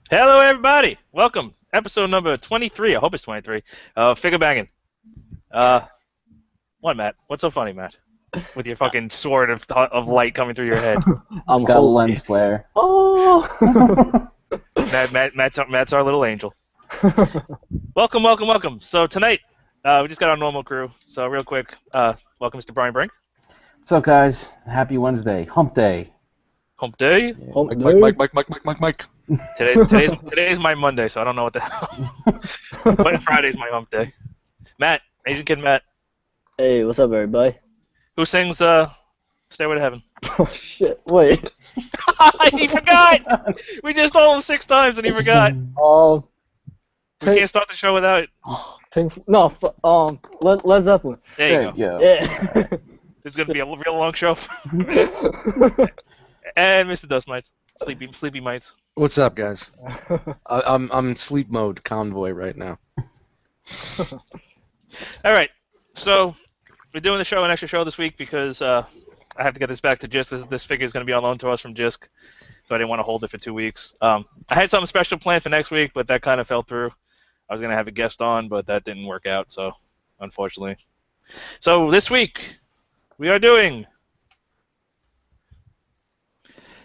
Hello, everybody. Welcome. Episode number 23. I hope it's 23. FIGGAH Bangin. What, Matt? What's so funny, Matt? With your fucking sword of light coming through your head. I'm got a lens flare. Oh. Matt's our little angel. Welcome. So tonight, we just got our normal crew. So real quick, welcome Mr. Brian Brink. What's up, guys? Happy Wednesday. Hump day. Hump day. Mike. Today's my Monday, so I don't know what the hell. But Friday's my hump day. Matt, Asian kid Matt. Hey, what's up, everybody? Who sings Stairway to Heaven? Oh, shit. Wait. He forgot! We just told him 6 times and he forgot. We can't start the show without it. Led Zeppelin. There you go. Yeah. It's going to be a real long show. And Mr. Dust Mites. Sleepy Mites. What's up, guys? I'm in sleep mode convoy right now. Alright, so we're doing the show, an extra show this week because I have to get this back to JISC. This figure is going to be on loan to us from JISC, so I didn't want to hold it for 2 weeks. I had something special planned for next week, but that kind of fell through. I was going to have a guest on, but that didn't work out, so unfortunately. So this week, we are doing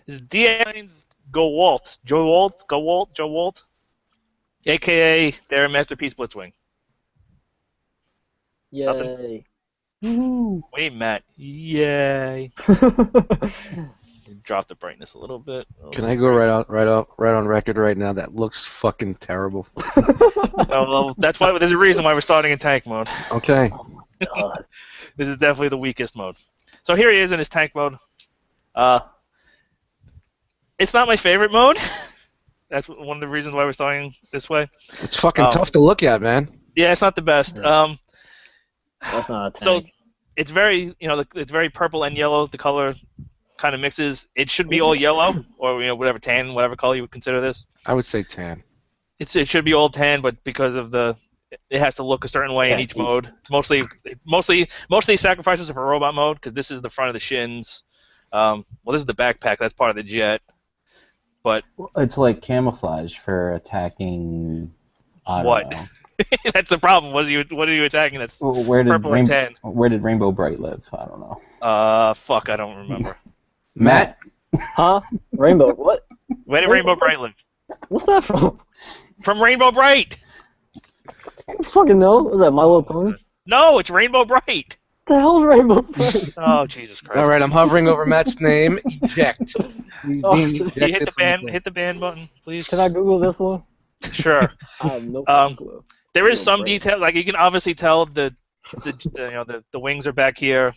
this is DX9 Gewalt, a.k.a. their Masterpiece Blitzwing. Yay. Wait, Matt. Yay. Drop the brightness a little bit. Can I go right on record right now? That looks fucking terrible. Well, that's why there's a reason why we're starting in tank mode. Okay. God. This is definitely the weakest mode. So here he is in his tank mode. It's not my favorite mode. That's one of the reasons why we're starting this way. It's fucking tough to look at, man. Yeah, it's not the best. Yeah. That's not a tank. So it's very, it's very purple and yellow. The color kind of mixes. It should be all yellow, or whatever tan, whatever color you would consider this. I would say tan. It should be all tan, but because of it has to look a certain way in each mode. Most of these sacrifices are for robot mode because this is the front of the shins. Well, this is the backpack. That's part of the jet. But It's like camouflage for attacking. I what? don't know. That's the problem. What are you attacking? That's Where did purple and tan. Where did Rainbow Bright live? I don't know. Fuck, I don't remember. Matt. Huh? Rainbow, what? Where did Rainbow Bright live? What's that from? From Rainbow Bright. I don't fucking know. Was that My Little Pony? No, it's Rainbow Bright. The hell's Rainbow Bright? Oh, Jesus Christ. All right, I'm hovering over Matt's name. Eject. He's Oh, being shit. ejected. You hit the ban button, please. Can I Google this one? Sure. I have no clue. There is some Bright. detail, like you can obviously tell the wings are back here,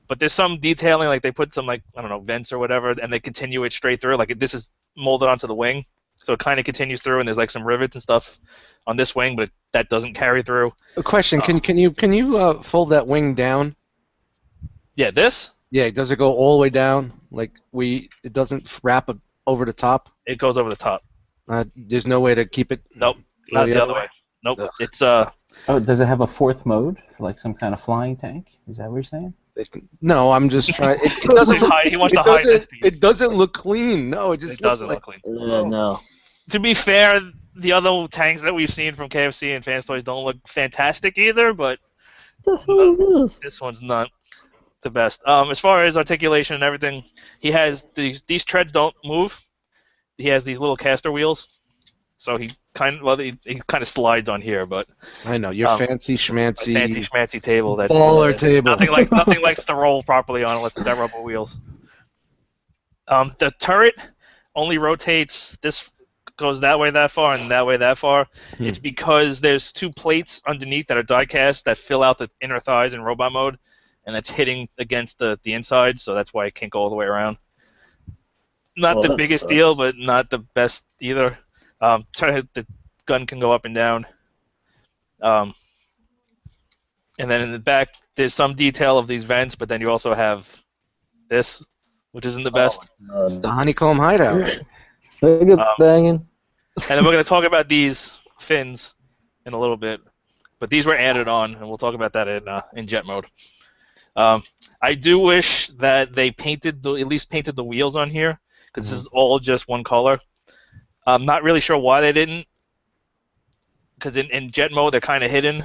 but there's some detailing, like they put some I don't know, vents or whatever, and they continue it straight through. Like this is molded onto the wing, so it kind of continues through, and there's like some rivets and stuff on this wing, but that doesn't carry through. A question: Can you fold that wing down? Yeah, this. Yeah, does it go all the way down? Like it doesn't wrap over the top? It goes over the top. There's no way to keep it. Nope, not the other way. Nope. Ugh. It's Oh, does it have a fourth mode, like some kind of flying tank? Is that what you're saying? No, I'm just trying. It doesn't. He wants to hide this piece. It doesn't look clean. No, it just It doesn't looks look like, clean. Yeah, no. To be fair, the other tanks that we've seen from KFC and Fans Toys don't look fantastic either, but What the hell is this? this one's not the best. As far as articulation and everything, he has these treads don't move. He has these little caster wheels, so he kind of slides on here, but I know your fancy schmancy schmancy table that baller table. nothing likes to roll properly on unless it's got rubber wheels. The turret only rotates. This goes that way that far and that way that far. It's because there's 2 plates underneath that are die cast that fill out the inner thighs in robot mode, and it's hitting against the inside, so that's why it can't go all the way around. Not Well, the that biggest sucks. deal, but not the best either. The gun can go up and down. And then in the back, there's some detail of these vents, but then you also have this, which isn't the best. It's the honeycomb hideout. FIGGAH Bangin. And then we're going to talk about these fins in a little bit, but these were added on, and we'll talk about that in jet mode. I do wish that they at least painted the wheels on here, because this is all just one color. I'm not really sure why they didn't, because in jet mode they're kind of hidden.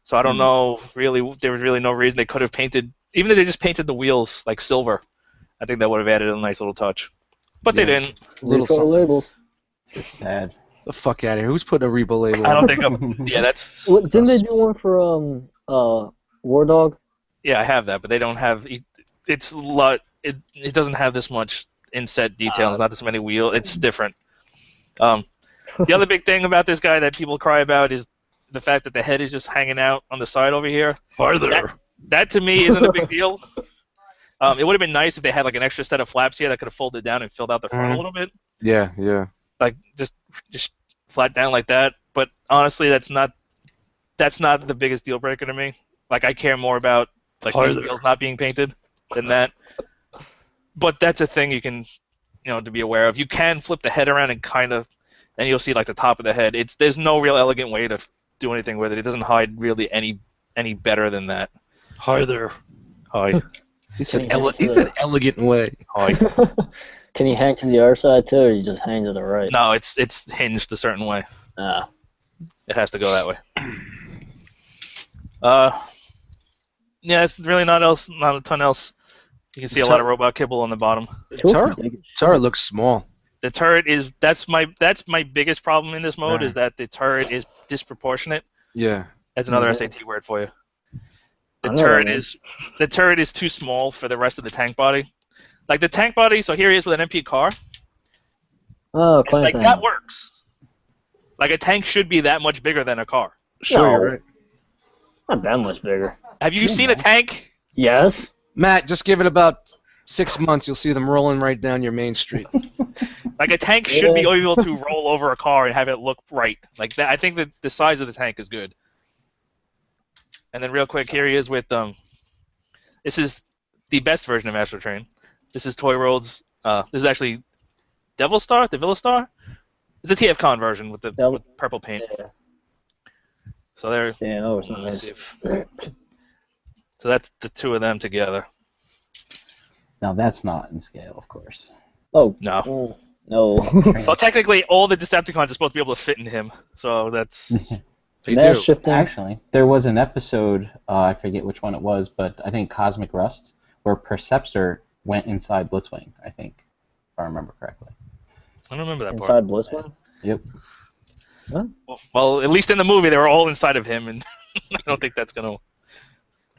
So I don't know. Really, there was really no reason they could have painted. Even if they just painted the wheels like silver, I think that would have added a nice little touch. But they didn't. Little Retro something. labels. It's just sad. The fuck out of here. Who's putting a Rebo label I on? don't think. Yeah, that's. What, didn't they do one for War Dog? Yeah, I have that, but they don't have. It's a lot. It doesn't have this much inset detail. There's not this many wheels. It's different. The other big thing about this guy that people cry about is the fact that the head is just hanging out on the side over here. Farther. That to me isn't a big deal. It would have been nice if they had like an extra set of flaps here that could have folded down and filled out the front a little bit. Yeah, yeah. Like just flat down like that. But honestly, that's not the biggest deal breaker to me. Like I care more about like these wheels not being painted than that. But that's a thing you can, to be aware of. You can flip the head around and and you'll see like the top of the head. There's no real elegant way to do anything with it. It doesn't hide really any better than that. Harder. Hide. He said elegant way. Hide. Can you hang to the other side too, or you just hang to the right? No, it's hinged a certain way. Ah. It has to go that way. Yeah, it's really not a ton else. You can see a lot of robot kibble on the bottom. The turret looks small. The turret that's my biggest problem in this mode is that the turret is disproportionate. Yeah. That's another SAT word for you. The turret is too small for the rest of the tank body. Like the tank body, so here he is with an MP car. Oh, like that works. Like a tank should be that much bigger than a car. Sure, you're right. Not that much bigger. Have you seen a tank? Yes. Matt, just give it about 6 months. You'll see them rolling right down your main street. Like a tank should be able to roll over a car and have it look right. Like that. I think that the size of the tank is good. And then real quick, here he is with this is the best version of Astro Train. This is Toy World's. This is actually Devil Star, the Villa Star. It's a TFCon version with the with purple paint. Yeah. So there. Yeah, that was nice. So that's the two of them together. Now that's not in scale, of course. Oh no. Oh, no. Well, technically, all the Decepticons are supposed to be able to fit in him. So that's. They do. Shifting. Actually, there was an episode, I forget which one it was, but I think Cosmic Rust, where Perceptor went inside Blitzwing, I think, if I remember correctly. I don't remember that Inside part. Blitzwing? Yep. Huh? Well, at least in the movie, they were all inside of him, and I don't think that's gonna.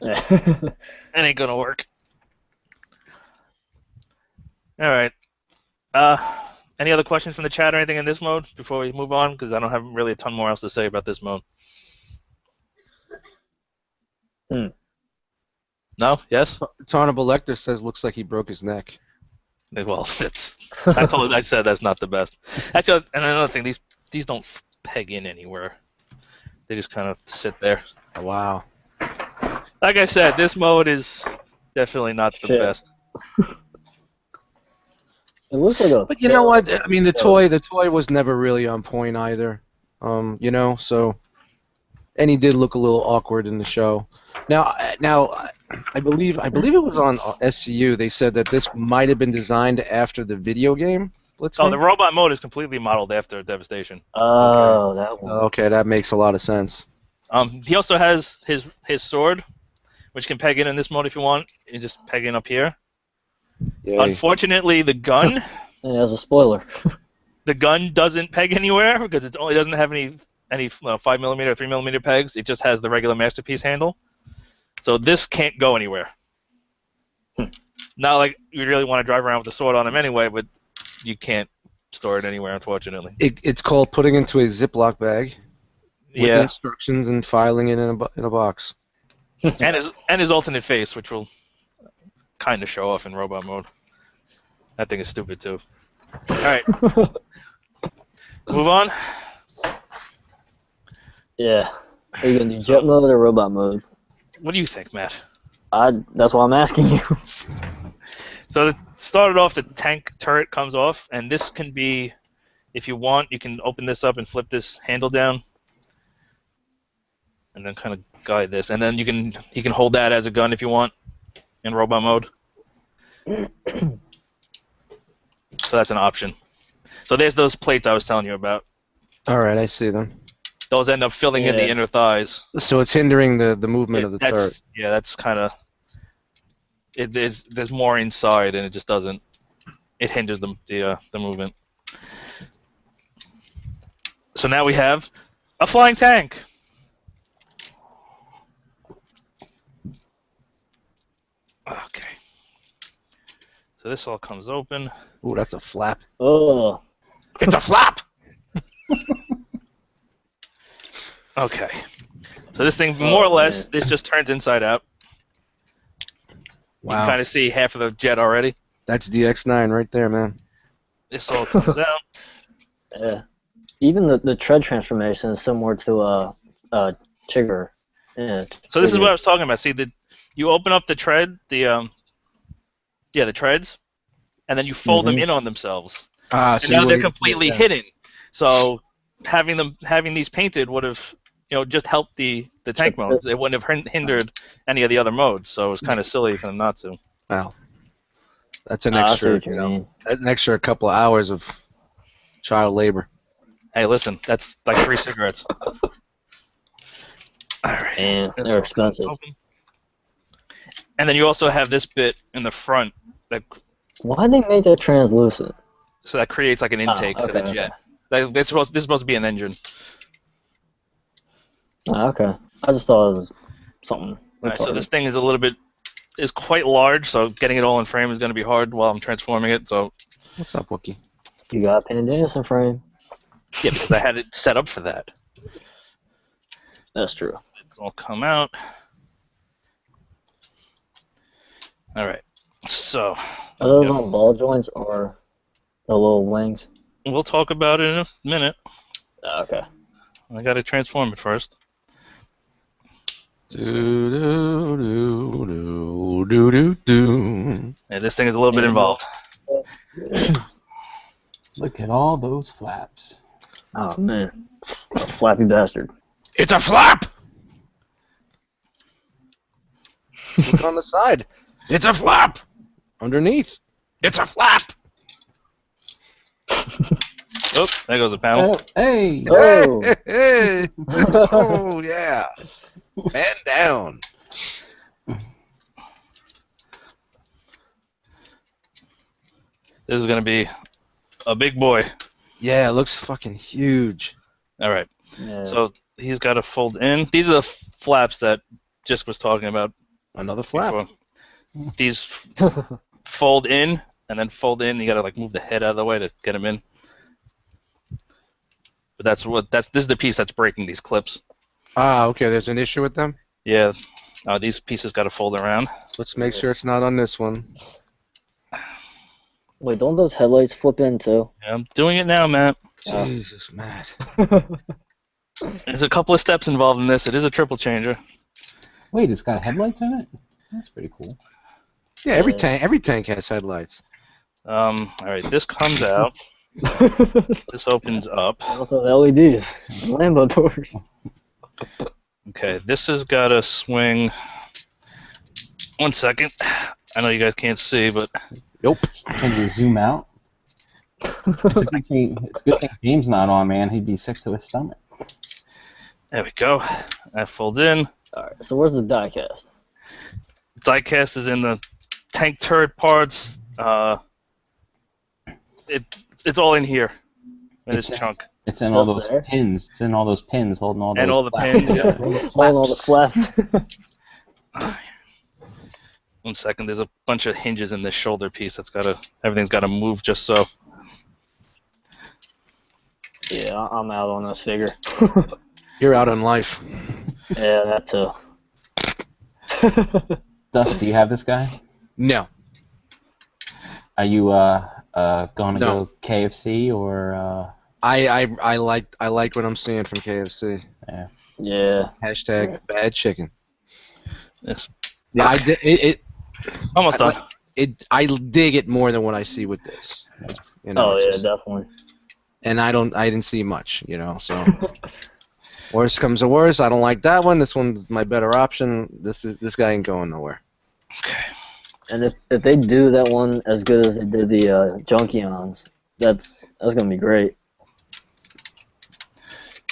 That ain't gonna work. All right. Any other questions from the chat or anything in this mode before we move on? Because I don't have really a ton more else to say about this mode. No? Yes? Tarnable Lecter says looks like he broke his neck. Well, I said that's not the best. Actually, and another thing, these don't peg in anywhere. They just kind of sit there. Oh, wow. Like I said, this mode is definitely not the best. It looks like a. But you know what? I mean, the toy was never really on point either. So, and he did look a little awkward in the show. Now, I believe it was on SCU. They said that this might have been designed after the video game. Oh, the robot mode is completely modeled after Devastation. Oh, okay. That one. Okay, that makes a lot of sense. He also has his sword, which can peg in this mode if you want. You just peg in up here. Yay. Unfortunately, the gun. Yeah, that's a spoiler. The gun doesn't peg anywhere because it only doesn't have any 5mm or 3mm pegs. It just has the regular Masterpiece handle. So this can't go anywhere. Not like you really want to drive around with the sword on him anyway, but you can't store it anywhere, unfortunately. It's called putting into a Ziploc bag with instructions and filing it in a box. and his alternate face, which will kind of show off in robot mode. That thing is stupid too. All right, move on. Yeah. Are you gonna do jet mode or robot mode? What do you think, Matt? That's why I'm asking you. So it started off, the tank turret comes off, and this can be, if you want, you can open this up and flip this handle down, and then kind of guide this, and then you can hold that as a gun if you want in robot mode. So that's an option. So there's those plates I was telling you about. All right, I see them. Those end up filling in the Yeah. inner thighs. So it's hindering the movement of the turret. Yeah, that's kind of. There's more inside, and it just doesn't. It hinders the movement. So now we have a flying tank. Okay. So this all comes open. Ooh, that's a flap. Oh. It's a flap! Okay. So this thing, more or less, this just turns inside out. You can Wow. kind of see half of the jet already. That's DX9 right there, man. This all comes out. Yeah. Even the tread transformation is similar to Chigger. Yeah. So this is what I was talking about. See, you open up the tread, the treads, and then you fold them in on themselves. Ah, And so now you they're wouldn't- completely yeah. hidden. So having these painted would have, just helped the tank modes. It wouldn't have hindered any of the other modes. So it was kind of silly for them not to. Wow. That's an I see extra, what you mean. an extra couple of hours of child labor. Hey, listen, that's like 3 cigarettes. All right. And This they're all comes expensive. open. And then you also have this bit in the front Why they made that translucent? so that creates like an intake for the okay, jet. This is supposed to be an engine. Oh, okay. I just thought it was something. All right, so retarded. this thing is quite large, so getting it all in frame is going to be hard while I'm transforming it. So What's up, Wookie? You got Pan Danielson frame. yeah, because I had it set up for that. That's true. It's all come out. All right, so Are those yeah, on ball joints or the little wings? we'll talk about it in a minute. Oh, okay. I got to transform it first. Do do do do do do. Yeah, this thing is a little bit involved. Look at all those flaps. Oh man, a flappy bastard. It's a flap! Look on the side. It's a flap! Underneath. It's a flap! Oh, there goes a panel. Hey! Oh. Hey! Oh, yeah. Man down. This is going to be a big boy. Yeah, it looks fucking huge. All right. Yeah. So he's got to fold in. These are the flaps that Jisk was talking about Another flap. before. These fold in and then fold in. You got to like move the head out of the way to get them in. But this is the piece that's breaking these clips. Ah, okay, there's an issue with them? Yeah. These pieces got to fold around. Let's make sure it's not on this one. Wait, don't those headlights flip in too? Yeah, I'm doing it now, Matt. Jesus, Matt. There's a couple of steps involved in this. It is a triple changer. Wait, it's got headlights in it? That's pretty cool. Yeah, every tank has headlights. All right, this comes out. This opens up. Also LEDs, Lambo doors. Okay, this has got to swing. 1 second. I know you guys can't see, but Nope. Can you zoom out? It's a good thing James not on, man. He'd be sick to his stomach. there we go. That folds in. All right. So where's the diecast? Diecast is in the tank turret parts. It's all in here. In this It's- chunk. It's in all Just those there? pins. It's in all those pins holding all those And all the flaps. pins, yeah. Holding all the flaps. 1 second. There's a bunch of hinges in this shoulder piece. Everything's got to move just so. Yeah, I'm out on this figure. You're out on life. Yeah, that too. Dust, do you have this guy? No. Are you going to No. go KFC or I like what I'm seeing from KFC. Yeah. Hashtag bad chicken. It's Yeah, almost done. I dig it more than what I see with this. You know, Oh it's yeah, just- definitely. and I didn't see much, so worst comes to worst, I don't like that one. This one's my better option. This guy ain't going nowhere. Okay. And if they do that one as good as they did the Junkions, That's gonna be great.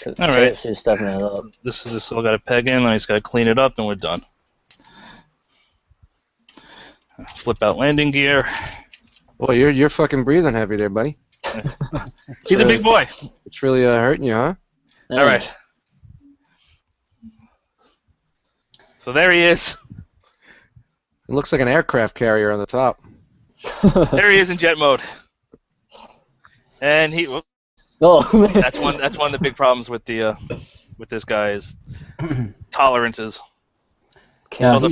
All right. KFC is stepping it up. This is just still got to peg in. I just got to clean it up, and we're done. Flip out landing gear. Boy, you're fucking breathing heavy there, buddy. He's a big boy. It's really hurting you, huh? All right. So there he is. It looks like an aircraft carrier on the top. There he is in jet mode. And he. Whoop, Oh, man. that's one of the big problems with the with this guy is tolerances. Yeah, So the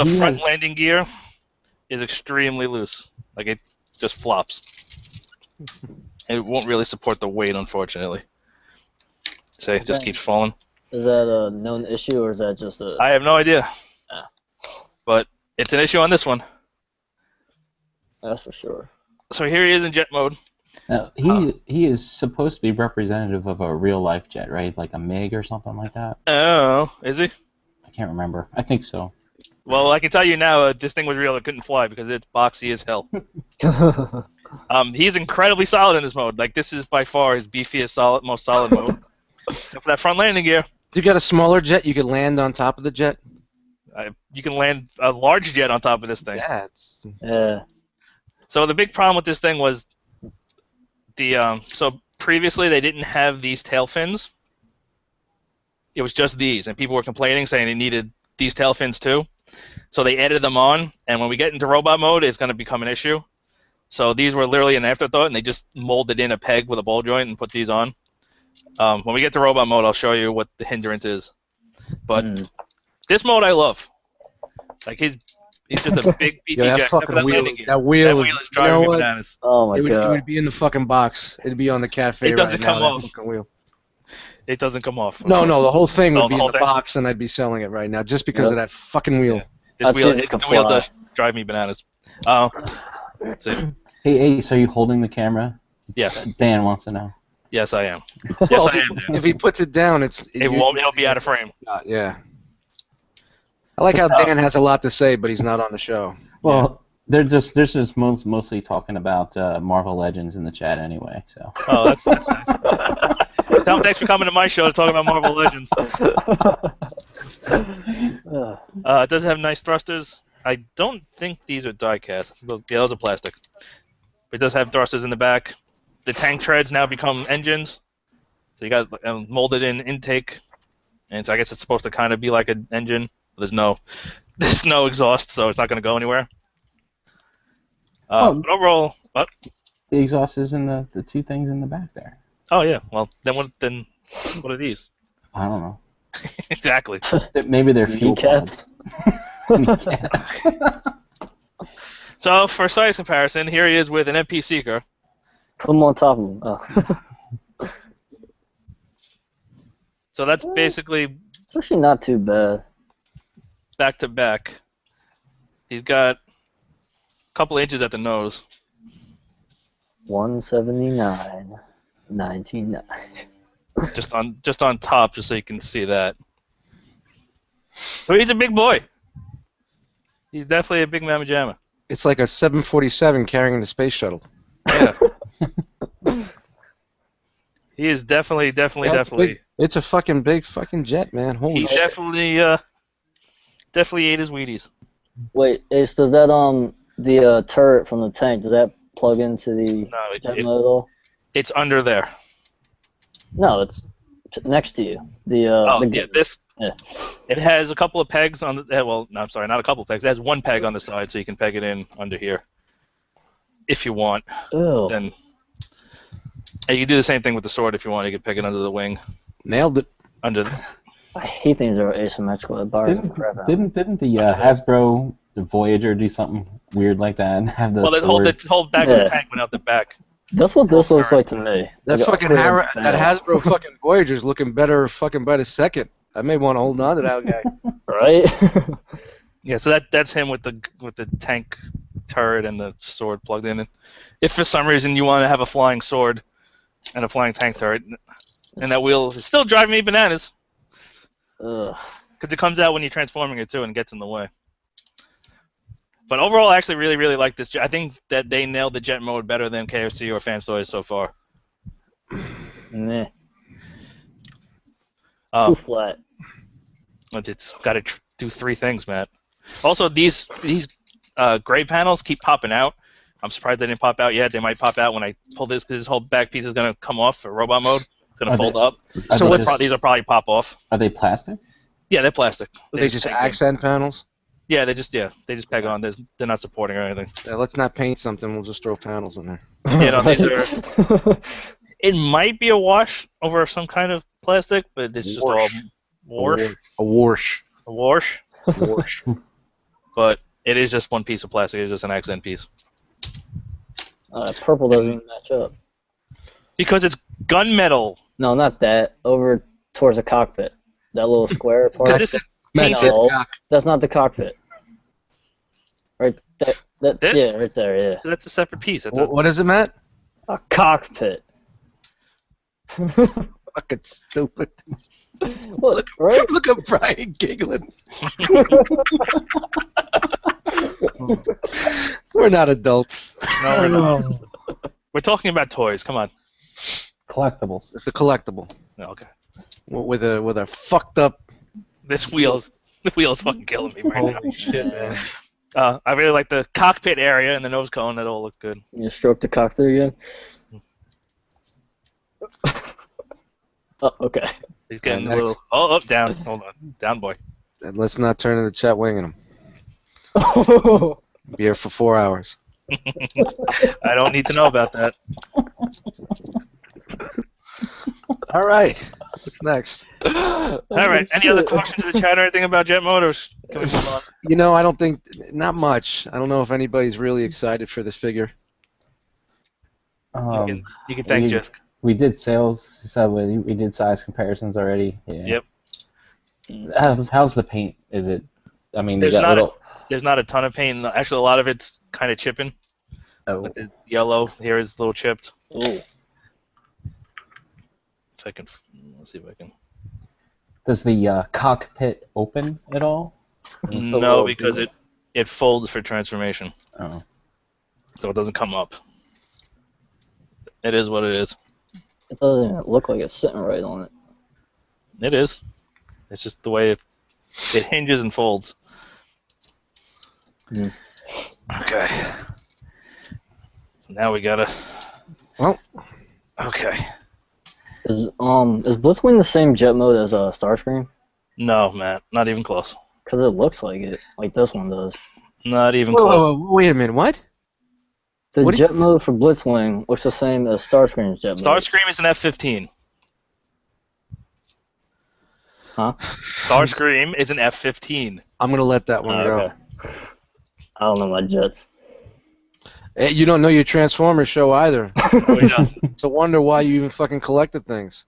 he front has- landing gear is extremely loose. Like it just flops. It won't really support the weight, unfortunately. So it just keeps falling. Is that a known issue, or is that just a... I have no idea. Ah. But it's an issue on this one. That's for sure. So here he is in jet mode. Now, he is supposed to be representative of a real life jet, right? Like a MiG or something like that. Oh, is he? I can't remember. I think so. Well, I can tell you now, this thing was real. It couldn't fly because it's boxy as hell. He's incredibly solid in this mode. Like this is by far his beefiest, most solid mode. Except for that front landing gear. If you got a smaller jet, you could land on top of the jet. You can land a large jet on top of this thing. Yeah, it's... Yeah. So the big problem with this thing was so previously they didn't have these tail fins. It was just these, and people were complaining, saying they needed these tail fins too. So they added them on, and when we get into robot mode, it's going to become an issue. So these were literally an afterthought, and they just molded in a peg with a ball joint and put these on. When we get to robot mode, I'll show you what the hindrance is. But this mode I love. Like he's just a big beefy jet. Except for that wheel, landing gear. that wheel That wheel is driving me bananas. Oh my it god. would be in the fucking box. It'd be on the cafe. It doesn't right now, come that off. fucking wheel. It doesn't come off. No, the whole thing would Oh, be the in whole the thing? box, and I'd be selling it right now just because of that fucking wheel. Yeah. This I've wheel, seen it the can wheel fly. does drive me bananas. That's it. Hey, so are you holding the camera? Yes, Dan wants to know. yes, I am. Well, Yes, I am. Dan. if he puts it down, it Won't. It'll be out of frame. Yeah. I like how Dan has a lot to say, but he's not on the show. Well, they're just mostly talking about Marvel Legends in the chat anyway. So. Oh, that's nice. Tom, thanks for coming to my show to talk about Marvel Legends. It does have nice thrusters. I don't think these are die-cast. Yeah, those are plastic. But it does have thrusters in the back. The tank treads now become engines. So you got molded in intake. And so I guess it's supposed to kind of be like an engine. There's no exhaust, so it's not going to go anywhere. But overall, what? The exhaust is in the two things in the back there. Oh yeah. Well, then what are these? I don't know. Exactly. Maybe they're fuel Kneecaps? pods. So for size comparison, here he is with an MP Seeker. Put them on top of them. Oh. So that's basically It's actually not too bad. back to back. He's got a couple inches at the nose. 179, 99. Just on top, just so you can see that. But he's a big boy. He's definitely a big mamma jamma. It's like a 747 carrying the space shuttle. Yeah. He is definitely. It's a fucking big fucking jet, man. Holy He shit. definitely ate his Wheaties. Wait, Ace, does that the turret from the tank, does that plug into the No, jet mode at all? it's under there. No, it's next to you. The This. Yeah. It has a couple of pegs on the. Well, no, I'm sorry, not a couple of pegs. It has one peg on the side, so you can peg it in under here, if you want. Ew. Then. And you can do the same thing with the sword if you want. You can peg it under the wing. Nailed it. Under. I hate things that are asymmetrical. It bars the crap out. Didn't the Hasbro the Voyager do something weird like that and have the Well, sword? the whole back of the tank went out the back. That's what this looks like to me. That Like a fucking clear that Hasbro fucking Voyager's looking better fucking by the second. I may want to hold on to that guy. Right? Yeah, so that's him with the tank turret and the sword plugged in. And if for some reason you want to have a flying sword and a flying tank turret, and that wheel is still driving me bananas Ugh. because it comes out when you're transforming it too and gets in the way. But overall, I actually really like this. I think that they nailed the jet mode better than KFC or Fans Toys so far. Meh. Oh, Too flat. but it's got to do 3 things, Matt. Also, these gray panels keep popping out. I'm surprised they didn't pop out yet. They might pop out when I pull this, because this whole back piece is going to come off for robot mode. It's going to fold up. So these will probably pop off. Are they plastic? Yeah, they're plastic. Are they just accent panels? Yeah, they just peg on. They're not supporting or anything. Yeah, let's not paint something. We'll just throw panels in there. You know, these are. It might be a wash over some kind of plastic, but it's just all wash. A wash. A wash. Wash. But it is just one piece of plastic. It's just an accent piece. Purple doesn't even match up. Because it's gunmetal. No, not that. Over towards the cockpit. That little square part. Because this is painted. No, that's not the cockpit. Right. That. This? Yeah, right there. Yeah. So that's a separate piece. That's What is it, Matt? A cockpit. Fucking stupid. Look, right? Look at Brian giggling. We're not adults. No, we're not. We're talking about toys. Come on. Collectibles. It's a collectible. No, okay. With a fucked up. The wheel's fucking killing me right now. Holy shit, man. I really like the cockpit area and the nose cone. That all look good. You stroke the cockpit again. Oh, okay. He's getting a little. Oh, down. Hold on. Down, boy. And let's not turn into Chet winging him. Be here for 4 hours. I don't need to know about that. All right. What's next? All right. Any other questions in the chat or anything about Jet Motors? Can we move on? You know, I don't think, not much. I don't know if anybody's really excited for this figure. You can thank Jisk. We did sales, so we did size comparisons already. Yeah. Yep. How's the paint? Is it? I mean, there's not a ton of paint. Actually, a lot of it's kind of chipping. Oh. Like it's yellow here is a little chipped. Ooh. If I can, let's see if I can. Does the cockpit open at all? No, because it folds for transformation. Oh. So it doesn't come up. It is what it is. It doesn't even look like it's sitting right on it. It is. It's just the way it hinges and folds. Mm. Okay. So now we gotta. Well. Okay. Is Blitzwing the same jet mode as Starscream? No, Matt. Not even close. Because it looks like it, like this one does. Not even close. Whoa, wait a minute, what? The jet mode for Blitzwing looks the same as Starscream's jet mode. Starscream is an F-15. Huh? Starscream is an F-15. I'm going to let that one go. Okay. I don't know my jets. Hey, you don't know your Transformers show either. No, he doesn't. It's a wonder why you even fucking collected things.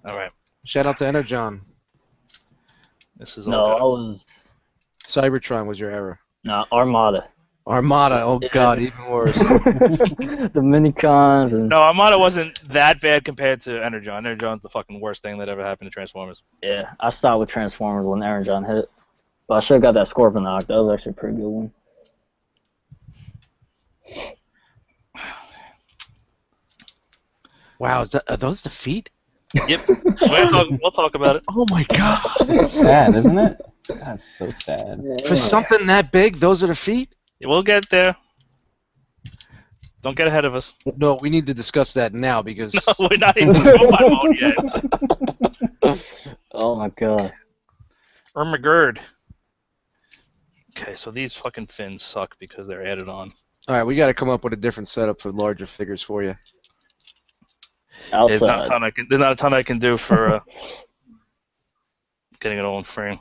All right. Shout out to Energon. This is No, all I good. was... Cybertron was your error. No, Armada. Armada, oh god, even worse. The Minicons and... No, Armada wasn't that bad compared to Energon. Energon's the fucking worst thing that ever happened to Transformers. Yeah, I stopped with Transformers when Energon hit. But I should have got that Scorponok. That was actually a pretty good one. Wow, are those the feet? Yep. We'll talk about it. Oh my god. It's sad, isn't it? That's so sad. For something that big, those are the feet? We'll get there. Don't get ahead of us. No, we need to discuss that now because... No, we're not in robot mode yet. Oh my god. Ermagerd. Okay, so these fucking fins suck because they're added on. Alright, we gotta come up with a different setup for larger figures for you. There's not, Outside. there's not a ton I can do for getting it all in frame.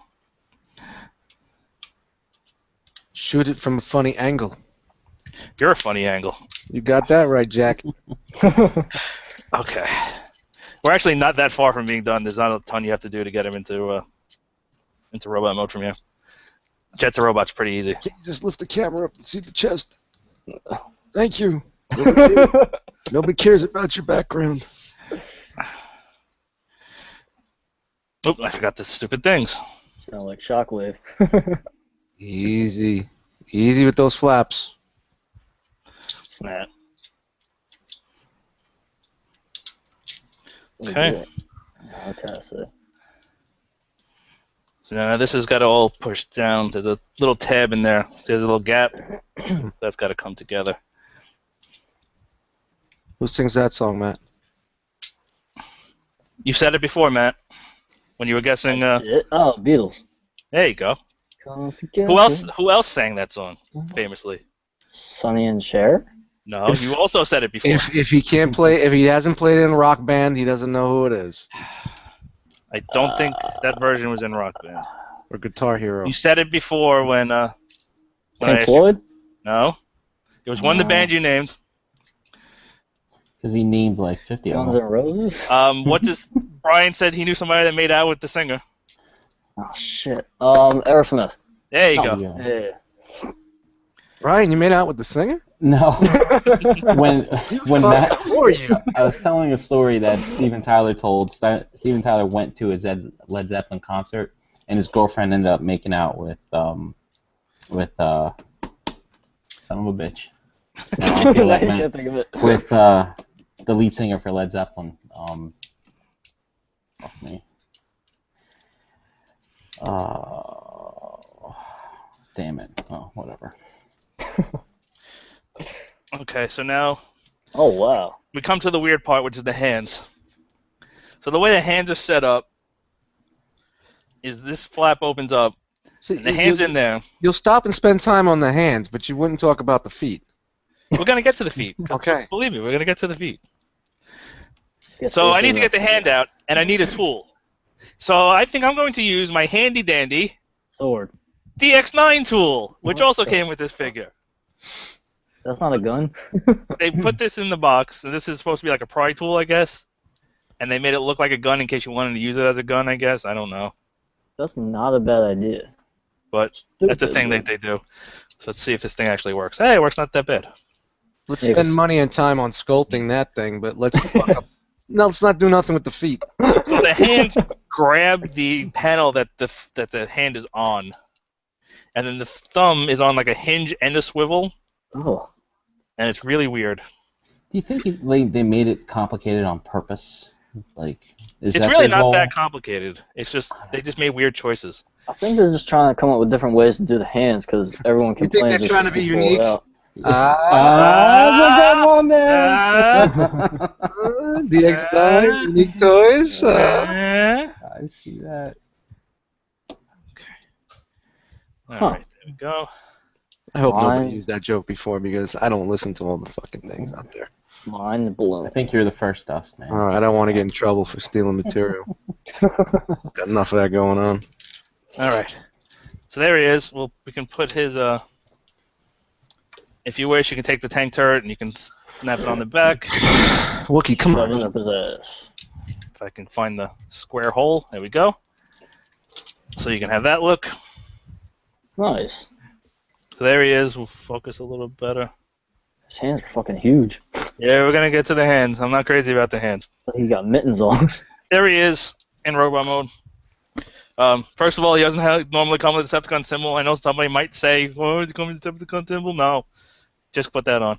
Shoot it from a funny angle. You're a funny angle. You got that right, Jack. Okay. We're actually not that far from being done. There's not a ton you have to do to get him into robot mode from here. Jet to robot's pretty easy. Can you just lift the camera up and see the chest? Thank you. Nobody cares about your background. Oop, I forgot the stupid things. Sound like Shockwave. Easy. Easy with those flaps. Nah. Okay. Okay, I see. So now this has got to all push down. There's a little tab in there. There's a little gap. That's got to come together. Who sings that song, Matt? You said it before, Matt, when you were guessing. Oh, Beatles. There you go. Come together. Who else sang that song famously? Sonny and Cher. No, you also said it before. If he can't play, if he hasn't played in a rock band, he doesn't know who it is. I don't think that version was in Rock Band. Or Guitar Hero. You said it before when I Pink asked you. Floyd. No, it was one of the bands you named. Because he named like 50 of Guns them. N' Roses. What's his? Brian said he knew somebody that made out with the singer. Oh shit. Aerosmith. There you Oh, go. yeah. Yeah. Ryan, you made out with the singer? No. when Matt, Who are you? I was telling a story that Steven Tyler told. Steven Tyler went to his Led Zeppelin concert, and his girlfriend ended up making out with son of a bitch. I feel I like, man, can't think of it. with the lead singer for Led Zeppelin. Fuck me. Damn it. Oh, whatever. Okay, so now Oh wow. we come to the weird part, which is the hands. So the way the hands are set up is this flap opens up, See, and the hand's in there. You'll stop and spend time on the hands, but you wouldn't talk about the feet. We're gonna get to the feet. Okay. Believe me, we're gonna get to the feet. Guess So this I need is to get the hand out, and I need a tool. So I think I'm going to use my handy dandy sword. DX9 tool, which What also the came with this figure. That's not a gun. They put this in the box, and this is supposed to be like a pry tool, I guess. And they made it look like a gun in case you wanted to use it as a gun, I guess. I don't know. That's not a bad idea. But that's a thing that they do. So let's see if this thing actually works. Hey, it works not that bad. Let's Yeah, spend 'cause- money and time on sculpting that thing, but let's no, let's not do nothing with the feet. So the hand grab the panel that the hand is on. And then the thumb is on like a hinge and a swivel. Oh. Do And it's really weird. you think they made it complicated on purpose? Like, is It's that really their not goal? that complicated. It's just they just made weird choices. I think they're just trying to come up with different ways to do the hands because everyone You think complains. they're it's trying to just be fold unique? out. That's a good one there. DX9, unique toys. I see that. All right, there we go. I hope nobody Mine- used that joke before because I don't listen to all the fucking things out there. Mind blown. I think you're the first Dust, man. I don't want to get in trouble for stealing material. Got enough of that going on. All right. So there he is. Well, we can put his. If you wish, you can take the tank turret and you can snap it on the back. Wookie, come Shove it on. up his ass. If I can find the square hole, there we go. So you can have that look. Nice. So there he is. We'll focus a little better. His hands are fucking huge. Yeah, we're gonna get to the hands. I'm not crazy about the hands. He got mittens on. There he is in robot mode. First of all, he doesn't normally come with a Decepticon symbol. I know somebody might say, "Oh, is he coming with a Decepticon symbol?" No, just put that on.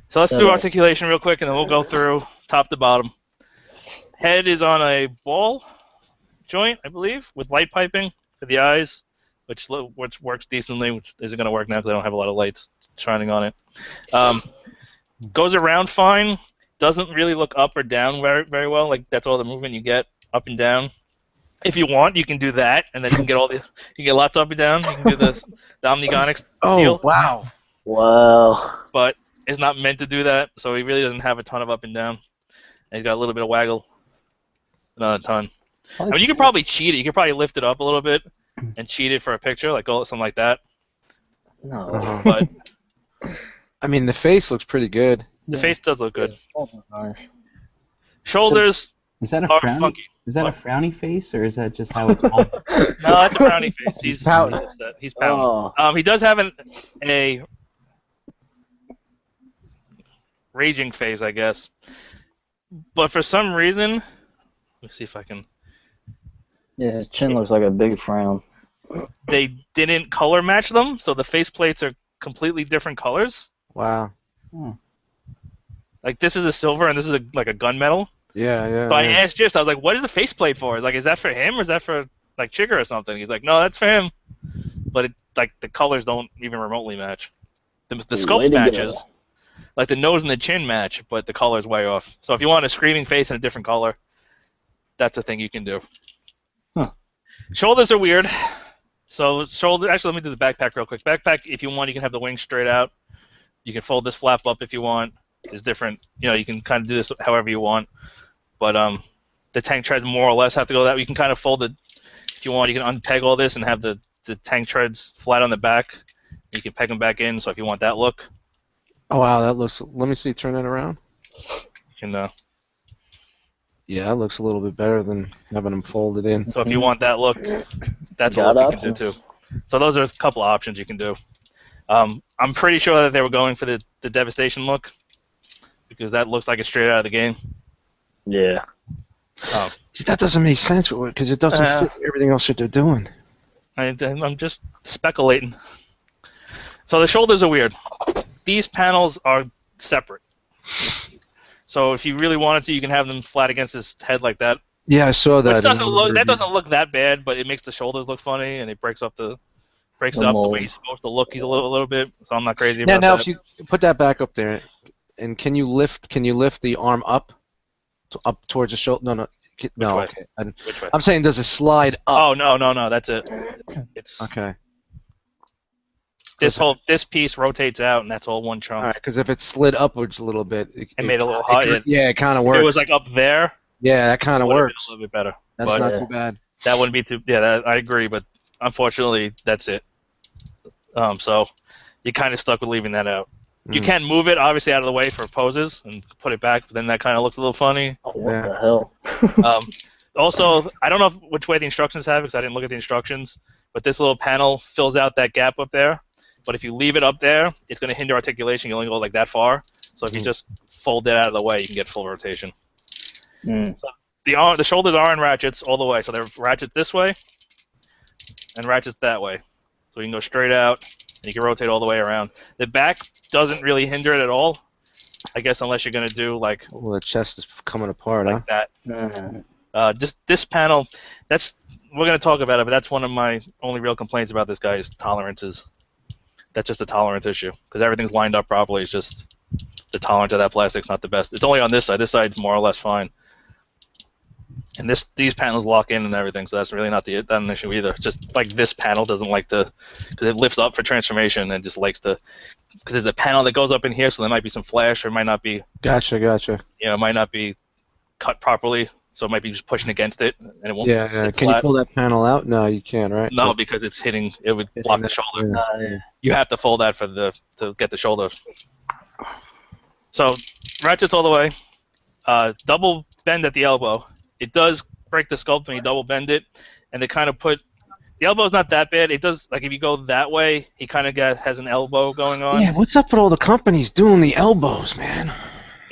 So let's do articulation real quick, and then we'll go through top to bottom. Head is on a ball joint, I believe, with light piping for the eyes, which works decently, which isn't going to work now because I don't have a lot of lights shining on it. Goes around fine. Doesn't really look up or down very, very well. Like that's all the movement you get up and down. If you want, you can do that, and then you can get you can get lots up and down. You can do the Omnigonics deal. Oh, wow. Wow. But it's not meant to do that, so he really doesn't have a ton of up and down. And he's got a little bit of waggle, not a ton. I mean, you could probably cheat it. You could probably lift it up a little bit and cheat it for a picture, like something like that. No. But I mean, the face looks pretty good. the face does look good. Oh, nice. Shoulders Is that a are frowny? funky. Is that a frowny face, or is that just how it's molded? No, that's a frowny face. He's Pouting. upset. He's pouting. Oh. He does have a raging face, I guess. But for some reason, let me see if I can. Yeah, his chin looks like a big frown. they didn't color match them, so the faceplates are completely different colors. Wow. Like this is a silver and this is like a gunmetal. Yeah, yeah. So I yeah. asked Gist, I was like, "What is the faceplate for? Like, is that for him or is that for like Chigger or something?" He's like, "No, that's for him." But like the colors don't even remotely match. The Way sculpt to go. matches, like the nose and the chin match, but the color's way off. So if you want a screaming face in a different color, that's a thing you can do. Huh. Shoulders are weird. So shoulder. Actually, let me do the backpack real quick. Backpack, if you want, you can have the wings straight out. You can fold this flap up if you want. There's different. You can kind of do this however you want. But the tank treads more or less have to go that way. You can kind of fold it if you want. You can unpeg all this and have the tank treads flat on the back. You can peg them back in. So if you want that look, Oh wow, that looks. Let me see. Turn that around. you can. Yeah, that looks a little bit better than having them folded in. So if you want that look, that's a Got look you can do options. too. So those are a couple of options you can do. I'm pretty sure that they were going for the Devastation look because that looks like it's straight out of the game. Yeah. See, that doesn't make sense because it doesn't fit everything else that they're doing. I'm just speculating. So the shoulders are weird. These panels are separate. So if you really wanted to, you can have them flat against his head like that. Yeah, I saw that. Which doesn't look that bad, but it makes the shoulders look funny, and it breaks up the way he's supposed to look. He's a little bit. So I'm not crazy about Now, that. if you put that back up there, and can you lift the arm up towards the shoulder? No. No, way? okay. Which way? I'm saying, does it slide up? Oh no, that's it. It's Okay. this piece rotates out, and that's all one chunk. All right, because if it slid upwards a little bit, it made it a little high. Yeah, it kind of If works. it was like up there, Yeah, that kind of it would have been works. a little bit better. That's but not too bad. That wouldn't be too. Yeah, I agree, but unfortunately, that's it. So you're kind of stuck with leaving that out. You can move it obviously out of the way for poses and put it back, but then that kind of looks a little funny. Oh, what the hell? Also, I don't know which way the instructions have it because I didn't look at the instructions, but this little panel fills out that gap up there. But if you leave it up there, it's going to hinder articulation. You only go like that far. So if you just fold it out of the way, you can get full rotation. So the shoulders are in ratchets all the way. So they're ratchets this way and ratchets that way. So you can go straight out and you can rotate all the way around. The back doesn't really hinder it at all, I guess, unless you're going to do like Well, the chest is coming apart, huh? that. Just this panel, we're going to talk about it, but that's one of my only real complaints about this guy is tolerances. That's just a tolerance issue because everything's lined up properly. It's just the tolerance of that plastic's not the best. It's only on this side. This side's more or less fine. And these panels lock in and everything, so that's really not an issue either. Just like this panel doesn't like to, because it lifts up for transformation and just likes to, because there's a panel that goes up in here, so there might be some flash or it might not be. Gotcha. It might not be cut properly, so it might be just pushing against it and it won't. Yeah. Sit Can flat. you pull that panel out? No, you can't, right? No, because it's hitting. It would block the shoulder. Yeah. You have to fold that to get the shoulder. So ratchets all the way. Double bend at the elbow. It does break the sculpt when you double bend it, and they kind of put the elbow's not that bad. It does like if you go that way, he kind of has an elbow going on. Yeah, what's up with all the companies doing the elbows, man?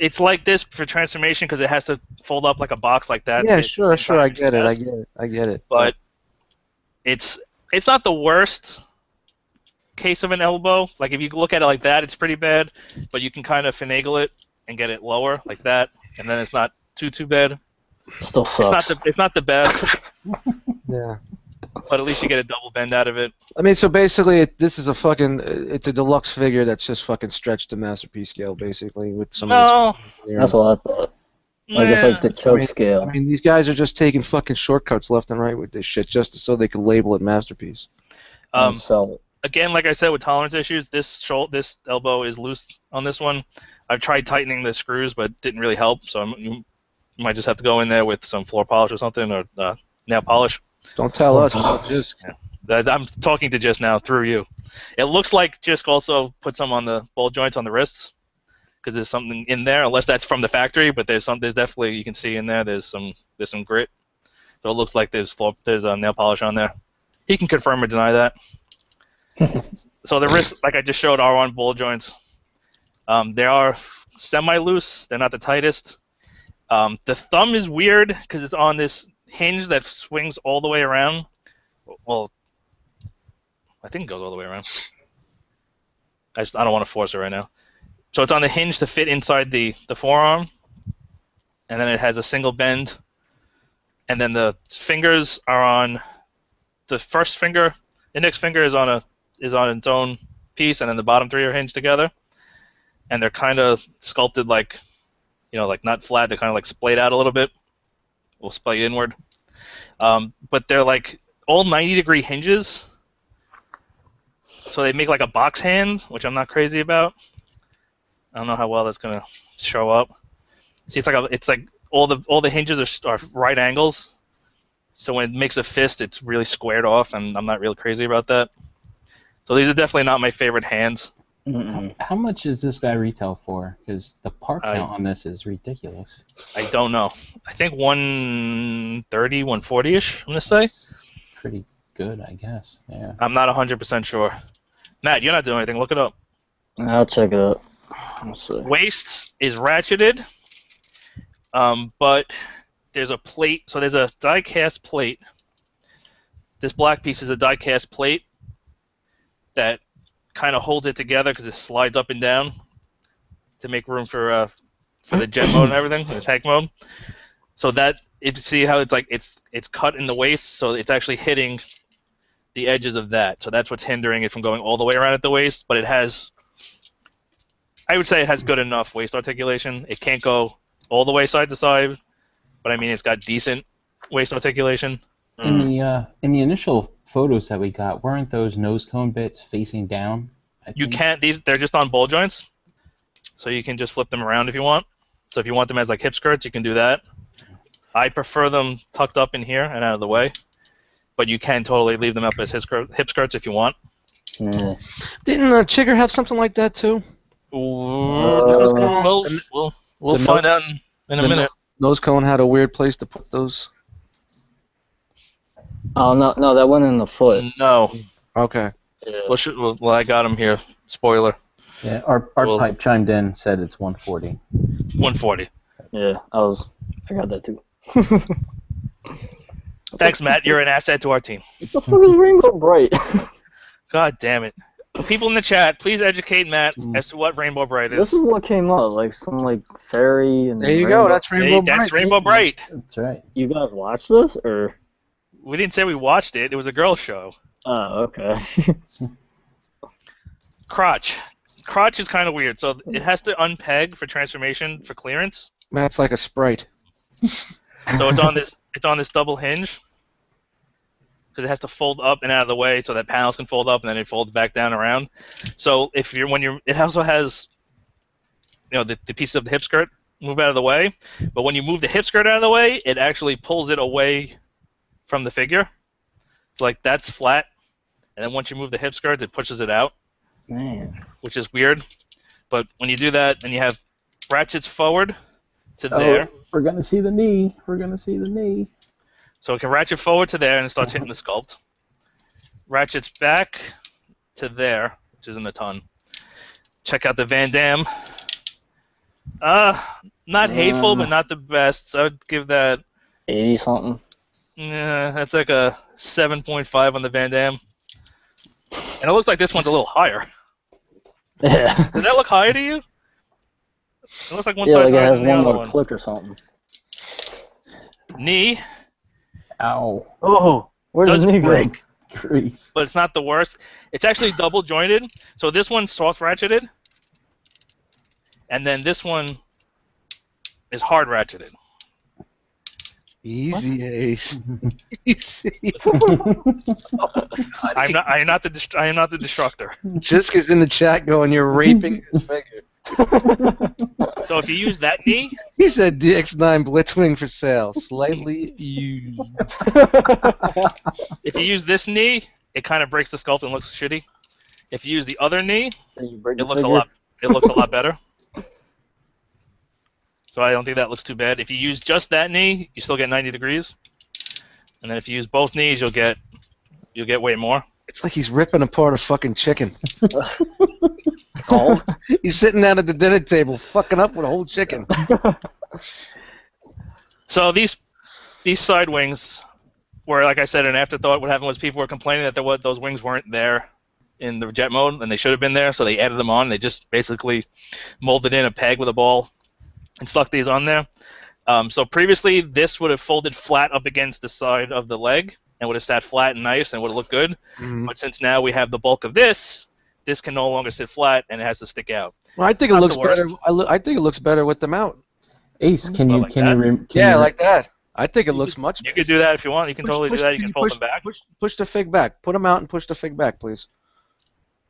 It's like this for transformation because it has to fold up like a box like that. Yeah, sure, I get it. But it's not the worst case of an elbow. Like if you look at it like that, it's pretty bad, but you can kind of finagle it and get it lower like that, and then it's not too bad. Still sucks. It's not the best, Yeah. but at least you get a double bend out of it. I mean, so basically, this is it's a deluxe figure that's just fucking stretched to Masterpiece scale, basically, with some No, That's what I thought. I guess like the choke scale. I mean, these guys are just taking fucking shortcuts left and right with this shit just so they can label it Masterpiece. And sell it. Again, like I said, with tolerance issues, this elbow is loose on this one. I've tried tightening the screws, but it didn't really help. So you might just have to go in there with some floor polish or something, or nail polish. Don't tell us. Just I'm talking to Just now through you. It looks like Just also put some on the ball joints on the wrists because there's something in there, unless that's from the factory. But there's definitely you can see in there. There's some grit. So it looks like there's nail polish on there. He can confirm or deny that. So the wrists, like I just showed, are on ball joints. They are semi-loose. They're not the tightest. The thumb is weird because it's on this hinge that swings all the way around. Well, I think it goes all the way around. I don't want to force it right now. So it's on the hinge to fit inside the forearm, and then it has a single bend, and then the fingers are on the first finger. Index finger is on its own piece, and then the bottom three are hinged together, and they're kind of sculpted like, like not flat. They're kind of like splayed out a little bit. We'll splay inward, but they're like all 90-degree hinges. So they make like a box hand, which I'm not crazy about. I don't know how well that's gonna show up. See, it's like all the hinges are right angles. So when it makes a fist, it's really squared off, and I'm not real crazy about that. So these are definitely not my favorite hands. How much is this guy retail for? Because the part count on this is ridiculous. I don't know. I think 130, 140-ish, I'm going to say. That's pretty good, I guess. Yeah. I'm not 100% sure. Matt, you're not doing anything. Look it up. I'll check it out. Let's see. Waist is ratcheted, but there's a plate. So there's a die-cast plate. This black piece is a die-cast plate that kind of holds it together because it slides up and down to make room for the gen mode and everything, the tank mode. So that, if you see how it's cut in the waist, so it's actually hitting the edges of that. So that's what's hindering it from going all the way around at the waist. But it has, I would say, it has good enough waist articulation. It can't go all the way side to side, but I mean it's got decent waist articulation. In the initial photos that we got, weren't those nose cone bits facing down? You can't. They're just on ball joints, so you can just flip them around if you want. So if you want them as like hip skirts, you can do that. I prefer them tucked up in here and out of the way, but you can totally leave them up as hip skirts if you want. Yeah. Didn't Chigger have something like that too? We'll find out in a minute. Nose cone had a weird place to put those. Oh no, that went in the foot. No. Okay. Yeah. Well, I got him here. Spoiler. Yeah, our pipe chimed in, said it's 140. 140. Yeah, I got that too. Thanks, Matt. You're an asset to our team. What the fuck is Rainbow Bright? God damn it. People in the chat, please educate Matt as to what Rainbow Bright is. This is what came up, like some fairy and. There you go. That's Rainbow Bright. That's Rainbow Bright. That's right. You guys watch this or? We didn't say we watched it. It was a girl show. Oh, okay. Crotch. Crotch is kind of weird. So it has to unpeg for transformation for clearance. Matt's like a sprite. So it's on this double hinge because it has to fold up and out of the way so that panels can fold up and then it folds back down around. So it also has the pieces of the hip skirt move out of the way, but when you move the hip skirt out of the way, it actually pulls it away from the figure. So like that's flat, and then once you move the hip skirts, it pushes it out. Man. Which is weird. But when you do that, then you have ratchets forward to there. We're gonna see the knee. We're gonna see the knee. So it can ratchet forward to there and it starts hitting the sculpt. Ratchets back to there, which isn't a ton. Check out the Van Damme. Not hateful, but not the best. So I would give that 80 something. Yeah, that's like a 7.5 on the Van Damme. And it looks like this one's a little higher. Yeah. Does that look higher to you? It looks like one Yeah, side like it higher has than the one other more one. click or something. Knee Ow. Oh, where does does knee go? break, Grief. but it's not the worst. It's actually double jointed. So this one's soft ratcheted, and then this one is hard ratcheted. Easy, Ace. Easy. I am not the destructor. Jiska's in the chat going, "You're raping his figure." So if you use that knee, He said DX9 Blitzwing for sale, slightly used. if you use this knee, it kind of breaks the sculpt and looks shitty. If you use the other knee, And you break it the looks figure? a lot better. So I don't think that looks too bad. If you use just that knee, you still get 90 degrees. And then if you use both knees, you'll get way more. It's like he's ripping apart a fucking chicken. Oh. He's sitting down at the dinner table, fucking up with a whole chicken. So these side wings where, like I said, an afterthought, what happened was people were complaining that those wings weren't there in the jet mode, and they should have been there, so they added them on. They just basically molded in a peg with a ball and stuck these on there. So previously, this would have folded flat up against the side of the leg and would have sat flat and nice and would have looked good. Mhm. But since now we have the bulk of this can no longer sit flat and it has to stick out. Well, I think it Not looks the worst. better. I think it looks better with the mount. Ace, can you Like that? can you Like that. I think it looks much. You could do that if you want. You can totally do that. You can fold push, them back. Push the fig back. Put them out and push the fig back, please.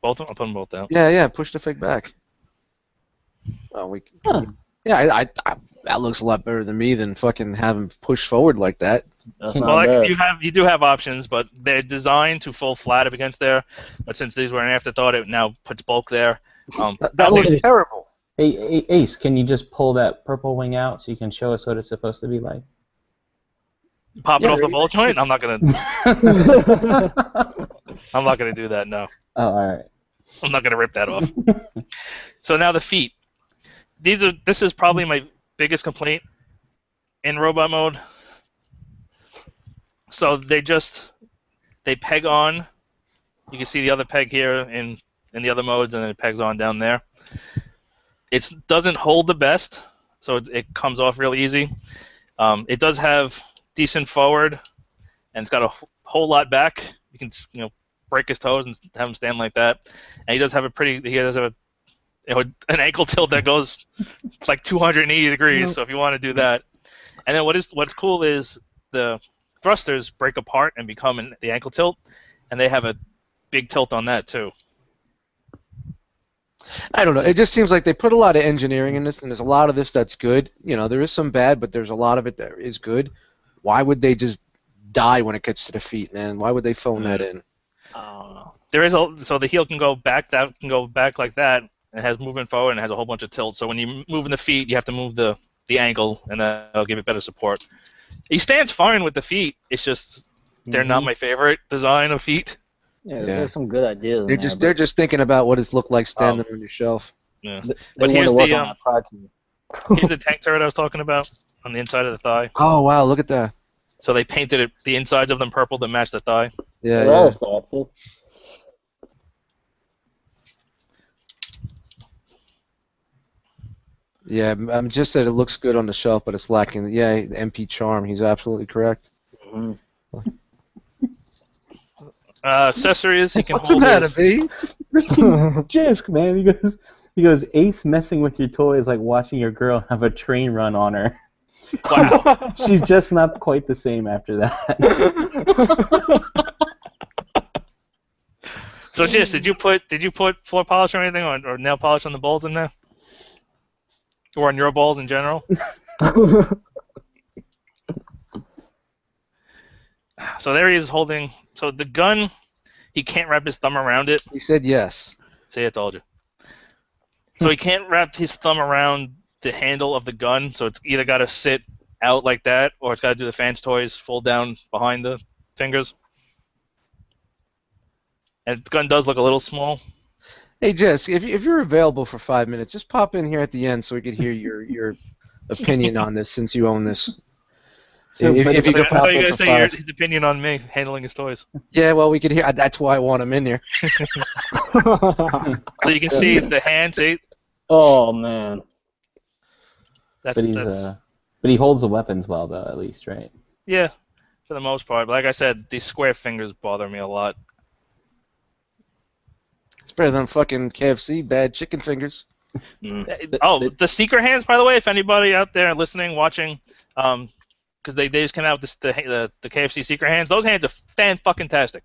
Both of them. I'll put them both down. Yeah. Push the fig back. Well, we. Huh. Yeah, I that looks a lot better than me than fucking having push forward like that. That's Well, not bad. you do have options, but they're designed to fold flat up against there. But since these were an afterthought, it now puts bulk there. That looks terrible. Hey, Ace, can you just pull that purple wing out so you can show us what it's supposed to be like? Pop it Yeah, off the right. ball joint. I'm not gonna do that. No, Oh, all right. I'm not gonna rip that off. So now the feet. This is probably my biggest complaint in robot mode. So they peg on. You can see the other peg here in the other modes, and then it pegs on down there. It doesn't hold the best, so it comes off real easy. It does have decent forward, and it's got a whole lot back. You can break his toes and have him stand like that. And he does have an ankle tilt that goes like 280 degrees. So if you want to do that, and then what's cool is the thrusters break apart and become the ankle tilt, and they have a big tilt on that too. I don't know. It just seems like they put a lot of engineering in this, and there's a lot of this that's good. There is some bad, but there's a lot of it that is good. Why would they just die when it gets to the feet, man? Why would they phone that in? I don't know. So the heel can go back. That can go back like that. It has movement forward and it has a whole bunch of tilt. So when you move in the feet, you have to move the ankle, and that'll give it better support. He stands fine with the feet. It's just they're not my favorite design of feet. Yeah, there's some good ideas. They're just thinking about what it's looked like standing on your shelf. Yeah. They But want here's to work the on that pride too. here's the tank turret I was talking about on the inside of the thigh. Oh wow, look at that. So they painted the insides of them purple to match the thigh. Yeah, That yeah. is thoughtful. Yeah, just said it looks good on the shelf, but it's lacking. Yeah, the MP charm. He's absolutely correct. Mhm. Accessories. He can What's the hold matter, his, B? Jisk, man. He goes, Ace messing with your toy is like watching your girl have a train run on her. Wow. She's just not quite the same after that. So, Jess, did you put floor polish or anything or nail polish on the balls in there, or on your balls in general? So there he is holding. So the gun, he can't wrap his thumb around it. He said yes. See, I told you. So he can't wrap his thumb around the handle of the gun. So it's either got to sit out like that, or it's got to do the Fans Toys fold down behind the fingers. And the gun does look a little small. Hey, Jess, if you're available for 5 minutes, just pop in here at the end so we could hear your opinion on this, since you own this. So, if you could I pop thought you in were for going to say 5. his opinion on me handling his toys. Yeah, well, we could hear. That's why I want him in here. So you can see the hand. See, Oh man. that's But he holds the weapons well, though, at least, right? yeah, for the most part. But like I said, these square fingers bother me a lot. It's better than fucking KFC bad chicken fingers. Oh, the secret hands, by the way, if anybody out there listening, watching, because they just came out with the KFC secret hands. Those hands are fan-fucking-tastic.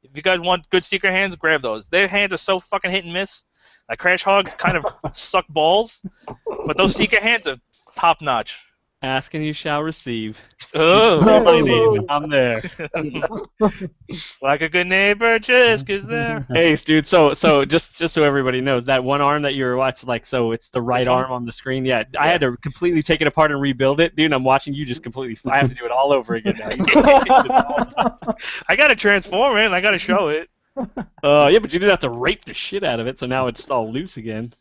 If you guys want good secret hands, grab those. Their hands are so fucking hit and miss. Like Crash Hogs kind of suck balls, but those secret hands are top-notch. Ask and you shall receive. Oh, Call my name and I'm there. like a good neighbor, Jisk is there. Hey, dude. So just so everybody knows, that one arm that you were watching, like, so it's the right This one? arm on the screen. Yeah, I had to completely take it apart and rebuild it, dude. And I'm watching you just completely. I have to do it all over again now. I gotta transform it. I gotta show it. Yeah, but you didn't have to rape the shit out of it, so now it's all loose again.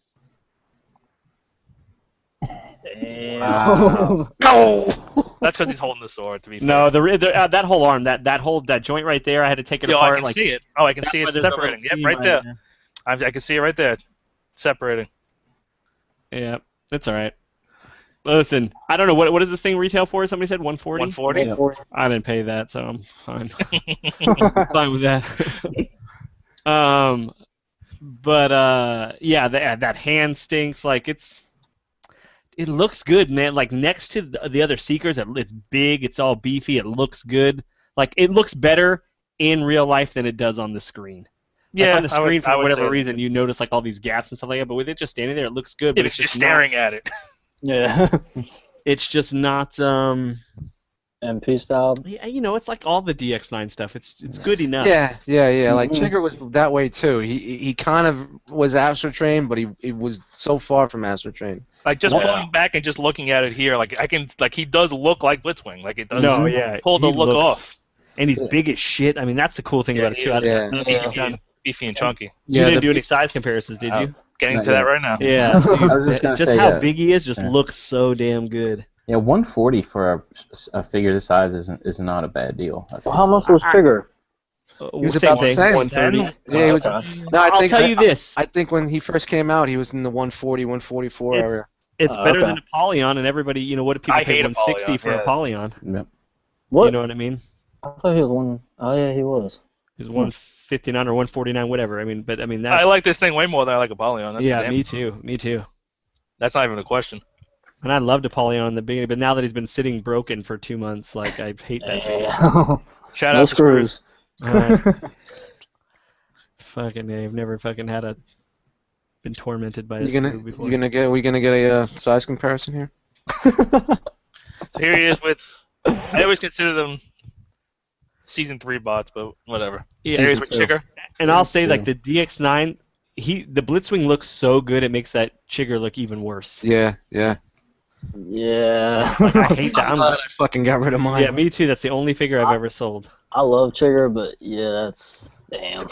Damn. Wow. No. That's because he's holding the sword. To be fair. No, that whole arm, that joint right there, I had to take it Yo, apart. I can like, see it. Oh, I can that's see why it there's a little separating. Yep, seam right there. I can see it right there, separating. Yeah, that's all right. Listen, I don't know what does this thing retail for? Somebody said 140. 140. I didn't pay that, so I'm fine. Fine with that. But yeah, that hand stinks. Like it looks good, man. Like next to the other Seekers, it's big, it's all beefy, it looks good. Like it looks better in real life than it does on the screen. Yeah, like on the screen, I for would whatever say reason, you notice like all these gaps and stuff like that. But with it just standing there, it looks good. Yeah, But it's just staring at it. Yeah. It's just not. MP style. Yeah, it's like all the DX9 stuff. It's good enough. Yeah. Like Mhm. Chigger was that way too. He kind of was Astro Train, but he was so far from Astro Train. Like just Yeah. going back and just looking at it here, like he does look like Blitzwing. Like it does. No, yeah. Pull the he look looks- off. And he's big as shit. I mean, that's the cool thing Yeah, about it he too. is. I Yeah. don't think you've done. Beefy and chunky. You Yeah, didn't do the- any size comparisons, did you? Getting Not to that yet. right now. Yeah. Dude, I was just gonna just say, how yeah. big he is just Yeah. looks so damn good. Yeah, 140 for a figure this size is not a bad deal. That's Well, how much was Trigger? He was Same about the thing, same. 130. Yeah, he was, Okay. no, I I'll think, tell you this. I think when he first came out, he was in the 140, 144 It's- area. It's Oh, better okay. than Apollyon, and everybody, what do people I pay hate 160 Apollyon, for yeah. Apollyon? Yep. What? You know what I mean? I thought he was one. Oh yeah, he was. It's 159 or 149, whatever. I mean, that's. I like this thing way more than I like Apollyon. That's Yeah, damn- me too. Me too. That's not even a question. And I loved Apollyon in the beginning, but now that he's been sitting broken for 2 months, like I hate that shit. Yeah. Shout No out to Screws. screws. Fucking, I've never fucking been tormented by a You screw gonna before. we gonna get a size comparison here? So here he is with. I always consider them season 3 bots, but whatever. Yeah, Here he is with Season two. Chigger. And I'll say, True. like, the DX9, the Blitzwing looks so good, it makes that Chigger look even worse. Yeah. Yeah. Like, I hate that. I'm glad I fucking got rid of mine. Yeah, me too. That's the only figure I've ever sold. I love Trigger, but yeah, that's damn.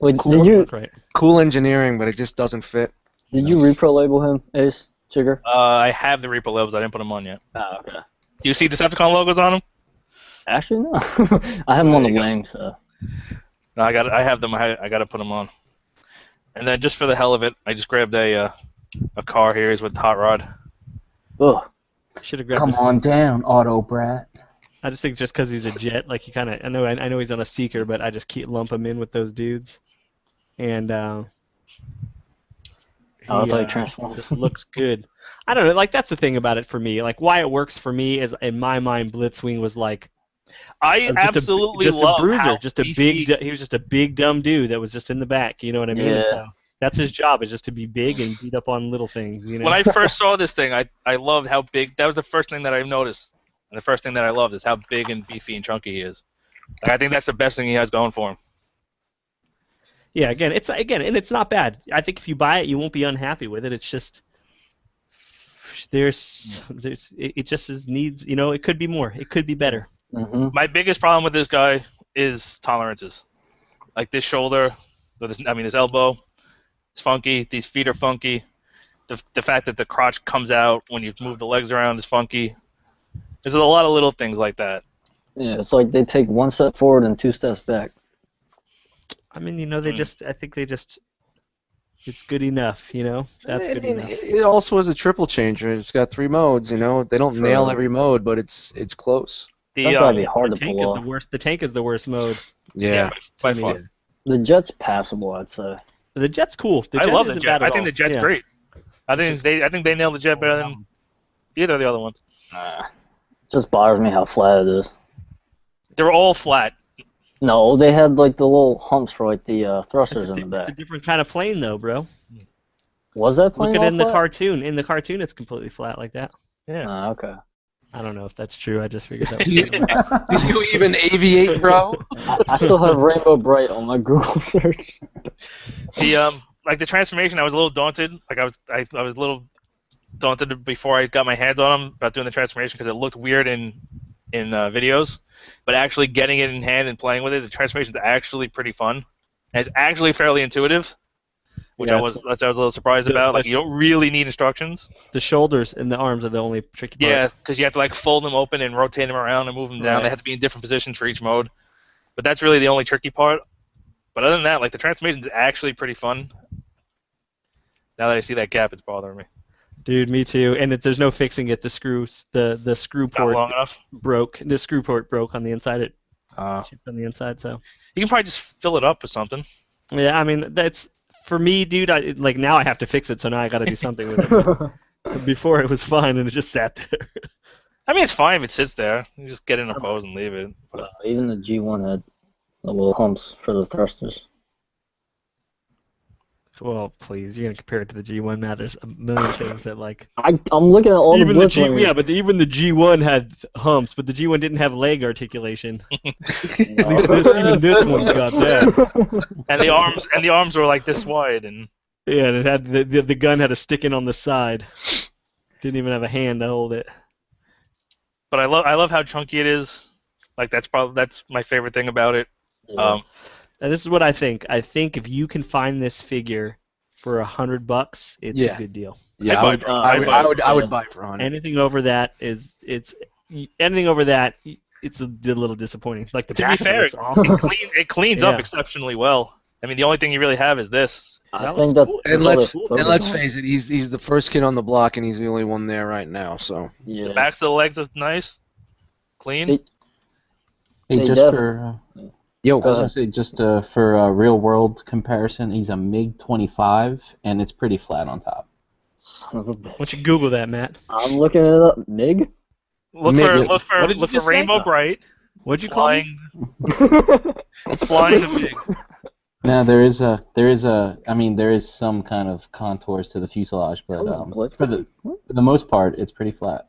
Wait, Cool look, right? Cool engineering, but it just doesn't fit. did you repro label him, Ace Trigger? I have the Reaper levels. I didn't put them on yet. Oh, okay. Do you see Decepticon logos on them? Actually, no. I have him on the There you go. wing, so. No, I have them. I got to put them on. And then just for the hell of it, I just grabbed a car here. He's with Hot Rod. Ugh. Should have grabbed Come this. on down, Auto Brat. I just think just because he's a jet, like he kind of, I know he's on a Seeker, but I just keep lump him in with those dudes, and That's how he transforms. just looks good. I don't know, like that's the thing about it for me. Like why it works for me is in my mind, Blitzwing was like I absolutely just love a bruiser, how just a beefy- big. He was just a big dumb dude that was just in the back. You know what I mean? Yeah. So that's his job, is just to be big and beat up on little things. You know. When I first saw this thing, I loved how big. That was the first thing that I noticed. And the first thing that I loved is how big and beefy and chunky he is. Like, I think that's the best thing he has going for him. Yeah, and it's not bad. I think if you buy it, you won't be unhappy with it. It's just it just needs, it could be more. It could be better. Mm-hmm. My biggest problem with this guy is tolerances. Like this shoulder, this elbow, it's funky. These feet are funky. The fact that the crotch comes out when you move the legs around is funky. There's a lot of little things like that. Yeah, it's like they take 1 step forward and 2 steps back. I mean, I think it's good enough, That's good enough. It also is a triple changer. It's got 3 modes. They don't nail every mode, but it's close. That's gotta be hard to The tank pull is off. the worst. The tank is the worst mode. Yeah. by to me. far. The jet's passable, I'd say. The jet's cool. The I jet love the isn't jet. bad at I think all. the jet's Yeah. great. I think they nailed the jet better than either of the other ones. Just bothers me how flat it is. They're all flat. No, they had like the little humps for like the thrusters It's in the a back. different kind of plane, though, bro. Was that plane Look at all it in the flat? cartoon. In the cartoon, it's completely flat like that. Yeah. Okay. I don't know if that's true. I just figured that Do you, was do you even aviate, bro? I still have Rainbow Bright on my Google search. The transformation, I was a little daunted. Like I was a little daunted before I got my hands on them about doing the transformation because it looked weird in videos. But actually getting it in hand and playing with it, the transformation is actually pretty fun. And it's actually fairly intuitive. which Yeah, I was a little surprised about. Like, you don't really need instructions. The shoulders and the arms are the only tricky part. Yeah, because you have to like fold them open and rotate them around and move them down. Right. They have to be in different positions for each mode. But that's really the only tricky part. But other than that, like the transformation's actually pretty fun. Now that I see that gap, it's bothering me. Dude, me too. And there's no fixing it. The screw It's not port long enough. broke. The screw port broke on the inside. It You chipped on the inside. So can probably just fill it up with something. yeah, I mean that's for me, dude. Like now I have to fix it. So now I got to do something with it. Before it was fine and it just sat there. I mean, it's fine if it sits there. You just get in a pose and leave it. But Even the G1 had the little humps for the thrusters. Well, please, you're gonna compare it to the G1, Matt. There's a million things that like. I'm looking at all Even the the Blitzwings. yeah, but even the G1 had humps, but the G1 didn't have leg articulation. At least even this one's got that. and the arms were like this wide, and Yeah, and it had the gun had a stick in on the side. Didn't even have a hand to hold it. but I love how chunky it is. Like that's my favorite thing about it. Yeah. And this is what I think. I think if you can find this figure for $100, it's a good deal. Yeah, I'd buy I would buy for 100. Anything over that anything over that it's a little disappointing. Like the To be back of fair, it's awesome. it cleans up Yeah. exceptionally well. I mean, the only thing you really have is this. I That think looks that's cool. And that's all let's they and focus let's on. face it, he's the first kid on the block, and he's the only one there right now. So Yeah. The backs of the legs are nice, clean. They- Hey, They just def- for yo, I was gonna say just for a real world comparison, he's a MiG 25, and it's pretty flat on top. Son of a bitch. Why don't you Google that, Matt? I'm looking it up. MiG? Look Maybe- for What did you just say? Rainbow Bright What'd you call me? flying the MiG. Now there is some kind of contours to the fuselage, but That was a blitz. for the most part, it's pretty flat.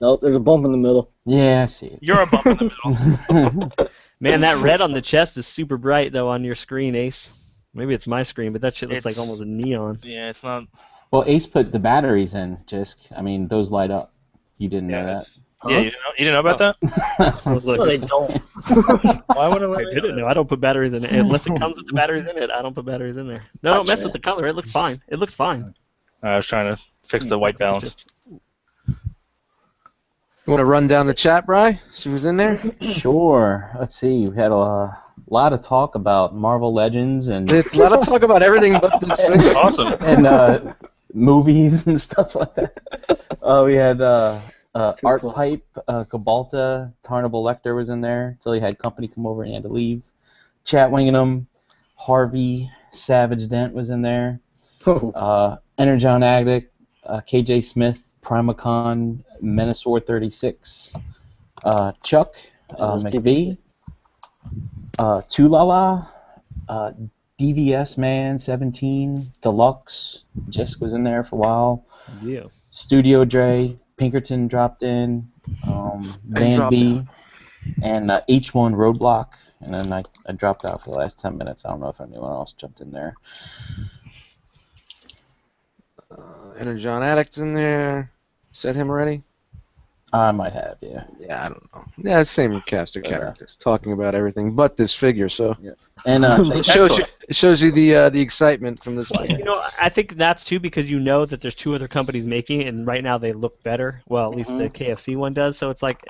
Nope, there's a bump in the middle. Yeah, I see it. You're a bump in the middle. Man, that red on the chest is super bright though on your screen, Ace. Maybe it's my screen, but that shit looks like It's- almost a neon. Yeah, it's not. Well, Ace put the batteries in, Jisk. I mean, those light up. You didn't know that? it's- Yeah, you didn't know about that? So it's like- No, they don't. Why would I? I didn't know. I don't put batteries in it unless it comes with the batteries in it. I don't put batteries in there. No, don't mess with the color. It looked fine. It looked fine. I was trying to fix the white balance. you want to run down the chat, Bri? See who's in there? Sure. Let's see. We had a lot of talk about Marvel Legends and There's a lot of talk about everything but this figure. Awesome. and movies and stuff like that. We had Art cool. Pipe, Cabalta, Tarnable Lecter was in there until he had company come over and he had to leave. Chat Wingingham, Harvey, Savage Dent was in there. Energon Addict, KJ Smith, Primacon, Menasaur 36, Chuck, those McVie, Tulala, DVS Man 17, Deluxe, Jisk was in there for a while. Yeah. Studio Dre, Pinkerton dropped in, Van dropped B, and H1 Roadblock, and then I dropped out for the last 10 minutes. I don't know if anyone else jumped in there. Energon Addict's in there. Said him already? I might have, yeah. Yeah, I don't know. Yeah, same cast of characters talking about everything but this figure. So And it shows you the excitement from this figure. You know, I think that's too because you know that there's two other companies making it, and right now they look better. Well, at least the KFC one does. So it's like,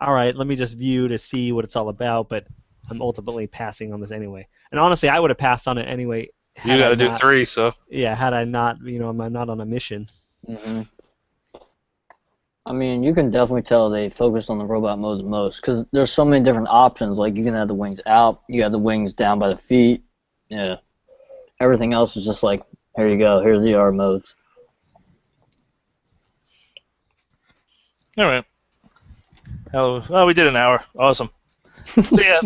all right, let me just view to see what it's all about. But I'm ultimately passing on this anyway. And honestly, I would have passed on it anyway. You got to do 3, so. Yeah, had I not, I'm not on a mission. Mm-hmm. I mean, you can definitely tell they focused on the robot mode the most because there's so many different options. Like you can have the wings out, you have the wings down by the feet. Yeah, everything else is just like, here you go. Here's the R modes. All right. Oh, we did an hour. Awesome. So yeah,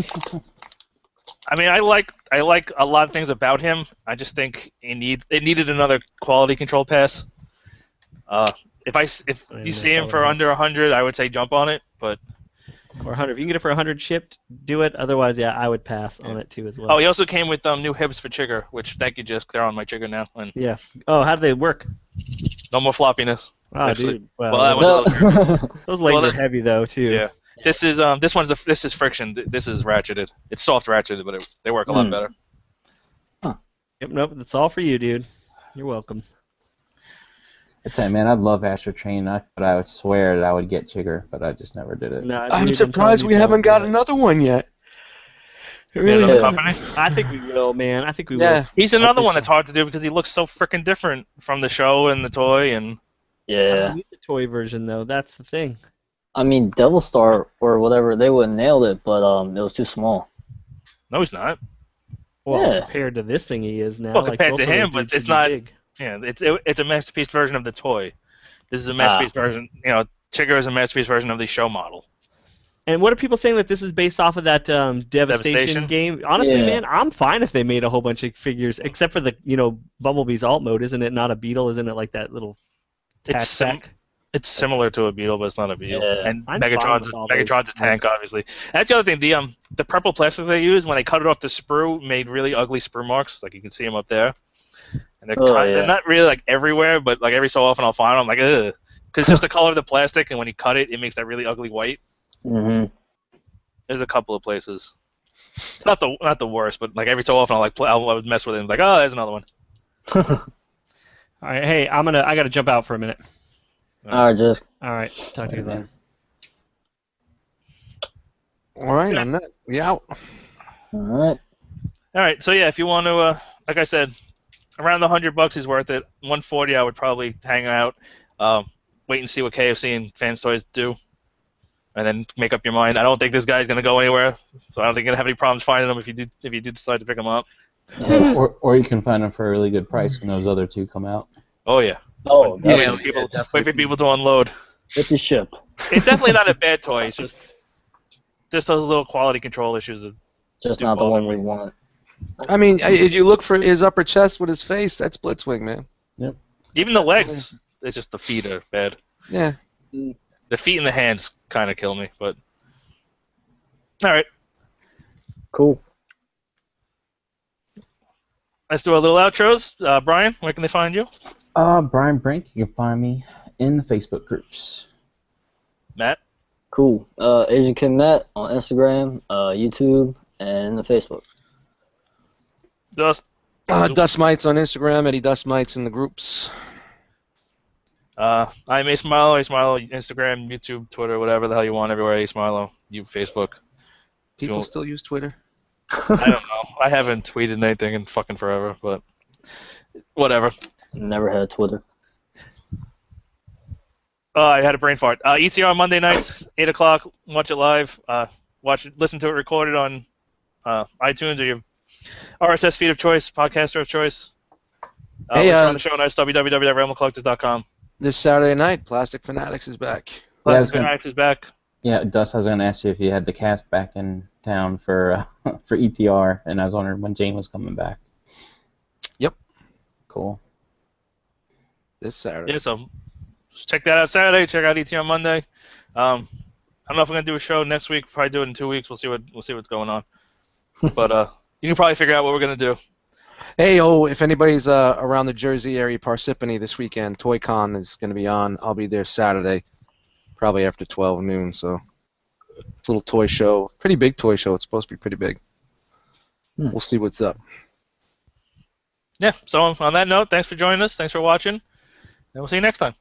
I mean, I like a lot of things about him. I just think it needed another quality control pass. If you see him for under 100, I would say jump on it. But Or 100. If you can get it for 100 shipped, do it. Otherwise, yeah, I would pass on it too as well. oh, he also came with new hibs for Chigger, which thank you, Jisk. They're on my Chigger now, and Yeah. Oh, how do they work? no more floppiness. Oh, Actually, dude. Well, well, that was a little weird. those legs well, are heavy though too. Yeah. This is this is friction. This is ratcheted. It's soft ratcheted, but they work a lot better. Yep, nope, that's all for you, dude. You're welcome. I'd say, man, I'd love Astro Train. I thought I would swear that I would get Chigger, but I just never did it. Nah, I'm dude, surprised we haven't got another one yet. Really? Another Yeah. company. I think we will, man. I think we Yeah. will. He's I another think one so. that's hard to do because he looks so freaking different from the show and the toy. And I Yeah. don't need the toy version though. That's the thing. I mean, Devil Star or whatever, they would have nailed it, but it was too small. no, he's not. Well, Yeah. compared to this thing, he is now. Well, Like, compared to both of those him, but dudes should it's be not- big. Yeah, it's a masterpiece version of the toy. This is a masterpiece version. You know, Chigger is a masterpiece version of the show model. And what are people saying that this is based off of that Devastation game? Honestly, Yeah. man, I'm fine if they made a whole bunch of figures, except for the Bumblebee's alt mode. Isn't it not a beetle? Isn't it like that little It's sack? It's similar to a beetle, but it's not a beetle. Yeah. And I'm fine Megatron's with all those Megatron's a tank, ones. obviously. That's the other thing. The purple plastic they use when they cut it off the sprue made really ugly sprue marks. Like you can see them up there. And they're not really like everywhere, but like every so often I'll find them. I'm like, ugh, because it's just the color of the plastic, and when you cut it, it makes that really ugly white. Mm-hmm. There's a couple of places. It's not the worst, but like every so often I'll mess with it and be like, oh, there's another one. All right, hey, I gotta jump out for a minute. All right, just All right, talk to you Okay. later. All right, on that, we out. all right. All right, so yeah, if you want to, like I said, around the $100 is worth it. 140, I would probably hang out, wait and see what KFC and Fans Toys do, and then make up your mind. I don't think this guy's gonna go anywhere, so I don't think you're gonna have any problems finding him if you do decide to pick him up. Or you can find them for a really good price when those other two come out. Oh yeah. Oh, Wait that's for people to unload. with the ship. It's definitely not a bad toy. It's just those little quality control issues. Just do not the bother one me. we want. I mean, if you look for his upper chest with his face, that's Blitzwing, man. Even the legs, it's just the feet are bad. Yeah. The feet and the hands kind of kill me, but all right. Cool. Let's do our little outros. Brian, where can they find you? Brian Brink, you can find me in the Facebook groups. Matt? Cool. Asian Kid Matt on Instagram, YouTube, and the Facebook. Dust? Dust Mites on Instagram, Eddie Dust Mites in the groups. I'm Asmilo, Instagram, YouTube, Twitter, whatever the hell you want, everywhere Asmilo. You Facebook. People still use Twitter. I don't know. I haven't tweeted anything in fucking forever, but whatever. Never had Twitter. I had a brain fart. ECR Monday nights, 8 o'clock. Watch it live. Listen to it recorded on iTunes or your RSS feed of choice, podcaster of choice. Hey, on the show notes, www.realmcollectors.com. This Saturday night, Plastic Fanatics is back. Plastic Fanatics is back. Yeah, Dust, I was going to ask you if you had the cast back in town for ETR, and I was wondering when Jane was coming back. Yep. Cool. This Saturday. Yeah, so check that out Saturday. Check out ET on Monday. I don't know if we're gonna do a show next week. Probably do it in 2 weeks. We'll see what's going on. But you can probably figure out what we're gonna do. Hey, if anybody's around the Jersey area, Parsippany this weekend, ToyCon is going to be on. I'll be there Saturday, probably after 12 noon. So, little toy show, pretty big toy show. It's supposed to be pretty big. We'll see what's up. Yeah. So on that note, thanks for joining us. Thanks for watching, and we'll see you next time.